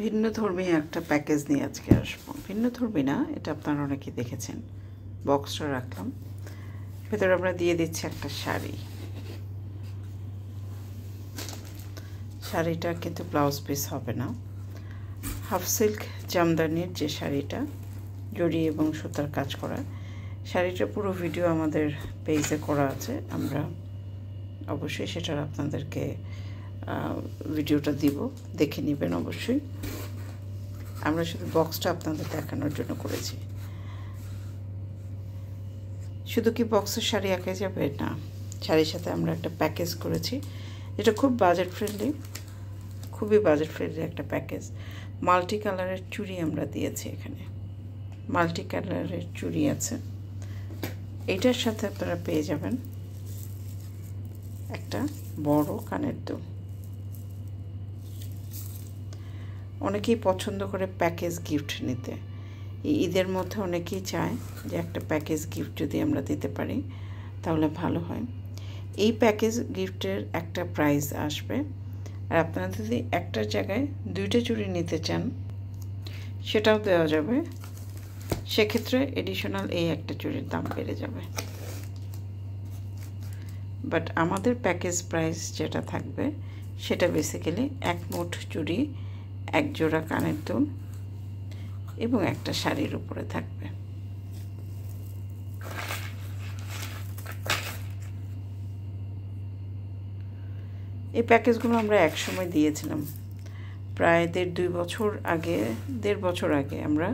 ভিন্নধর্মী একটা প্যাকেজ নিয়ে আজকে আসবো। ভিন্নধর্মী না, এটা আপনারা অনেকেই দেখেছেন। বক্সটা রাখলাম, ভেতরে আমরা দিয়ে দিচ্ছি একটা শাড়ি। শাড়িটা কিন্তু ব্লাউজ পিস হবে না, হাফ সিল্ক জামদানির যে শাড়িটা, জড়ি এবং সুতার কাজ করা শাড়িটা। পুরো ভিডিও আমাদের পেজে করা আছে, আমরা অবশ্যই সেটার আপনাদেরকে ভিডিওটা দিব, দেখে নেবেন অবশ্যই। আমরা শুধু বক্সটা আপনাদের দেখানোর জন্য করেছি। শুধু কি বক্সের শাড়ি এঁকে যাবে না, শাড়ির সাথে আমরা একটা প্যাকেজ করেছি যেটা খুব বাজেট ফ্রেন্ডলি, খুবই বাজেট ফ্রেন্ডলি একটা প্যাকেজ। মাল্টি কালারের চুড়ি আমরা দিয়েছি, এখানে মাল্টি কালারের চুড়ি আছে। এইটার সাথে আপনারা পেয়ে যাবেন একটা বড় কানের দুল। অনেকেই পছন্দ করে প্যাকেজ গিফট নিতে, এই ঈদের মধ্যে অনেকেই চায় যে একটা প্যাকেজ গিফট যদি আমরা দিতে পারি তাহলে ভালো হয়। এই প্যাকেজ গিফটের একটা প্রাইস আসবে, আর আপনারা যদি একটার জায়গায় দুইটা চুড়ি নিতে চান সেটাও দেওয়া যাবে। সেক্ষেত্রে এডিশনাল এই একটা চুড়ির দাম বেড়ে যাবে। বাট আমাদের প্যাকেজ প্রাইস যেটা থাকবে সেটা বেসিক্যালি এক মোট চুড়ি, এক জোড়া কানের দুল এবং একটা শাড়ির উপরে থাকবে। এই প্যাকেজগুলো আমরা একসময় দিয়েছিলাম, প্রায় দেড় বছর আগে আমরা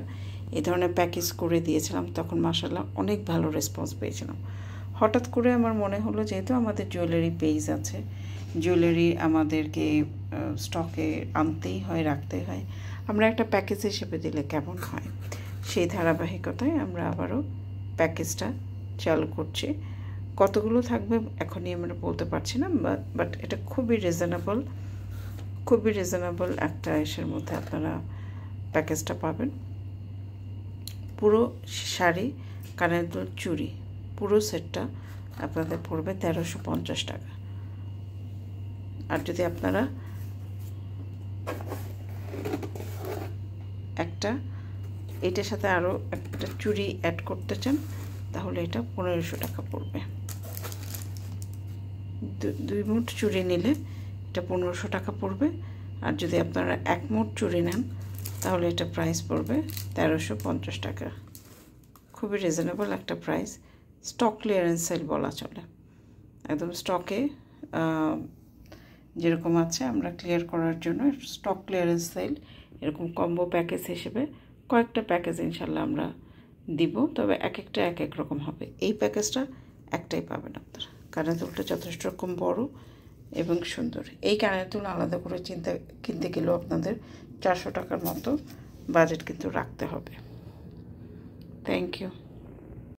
এই ধরনের প্যাকেজ করে দিয়েছিলাম। তখন মাশাআল্লাহ অনেক ভালো রেসপন্স পেয়েছিলাম। হঠাৎ করে আমার মনে হলো, যেহেতু আমাদের জুয়েলারি পেজ আছে, জুয়েলারি আমাদেরকে স্টকে আনতেই হয়, রাখতেই হয়, আমরা একটা প্যাকেজ হিসেবে দিলে কেমন হয়। সেই ধারাবাহিকতায় আমরা আবারও প্যাকেজটা চালু করছি। কতগুলো থাকবে এখনই আমরা বলতে পারছি না, বাট এটা খুবই রিজনেবল একটা এসের মধ্যে আপনারা প্যাকেজটা পাবেন। পুরো শাড়ি, কানের দুল, চুড়ি, পুরো সেটটা আপনাদের পড়বে 1350 টাকা। আর যদি আপনারা এটার সাথে আরও একটা চুড়ি অ্যাড করতে চান তাহলে এটা 1500 টাকা পড়বে। দুই মুঠ চুড়ি নিলে এটা 1500 টাকা পড়বে। আর যদি আপনারা এক মুঠ চুড়ি নেন তাহলে এটা প্রাইস পড়বে 1350 টাকা। খুবই রিজনেবল একটা প্রাইস। স্টক ক্লিয়ারেন্স সেল বলা চলে, একদম স্টকে যেরকম আছে আমরা ক্লিয়ার করার জন্য স্টক ক্লিয়ারেন্স সেল, এরকম কম্বো প্যাকেজ হিসেবে কয়েকটা প্যাকেজ ইনশাল্লাহ আমরা দিব, তবে এক একটা এক এক রকম হবে। এই প্যাকেজটা একটাই পাবেন আপনারা। কানের দুলটা যথেষ্ট রকম বড় এবং সুন্দর। এই কানের দুল আলাদা করে কিনতে গেলেও আপনাদের 400 টাকার মতো বাজেট কিন্তু রাখতে হবে। Thank you.